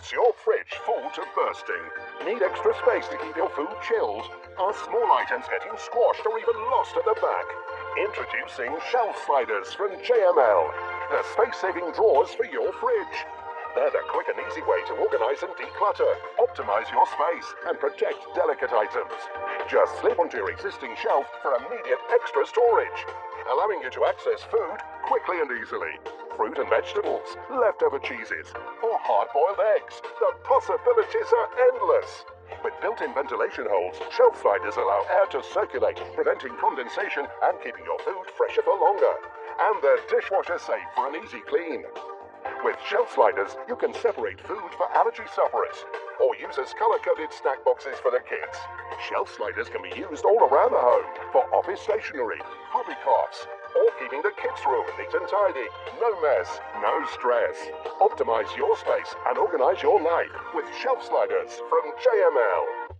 Is your fridge full to bursting? Need extra space to keep your food chilled? Are small items getting squashed or even lost at the back? Introducing shelf sliders from JML, the space-saving drawers for your fridge. They're the quick and easy way to organize and declutter, optimize your space, and protect delicate items. Just slip onto your existing shelf for immediate extra storage, allowing you to access food quickly and easily. Fruit and vegetables, leftover cheeses, or hard-boiled eggs. The possibilities are endless. With built-in ventilation holes, shelf sliders allow air to circulate, preventing condensation and keeping your food fresher for longer. And they're dishwasher safe for an easy clean. With shelf sliders, you can separate food for allergy sufferers, or use as color-coded snack boxes for the kids. Shelf sliders can be used all around the home for office stationery, hobby crafts, or keeping the kids' room neat and tidy. No mess, no stress. Optimize your space and organize your life with shelf sliders from JML.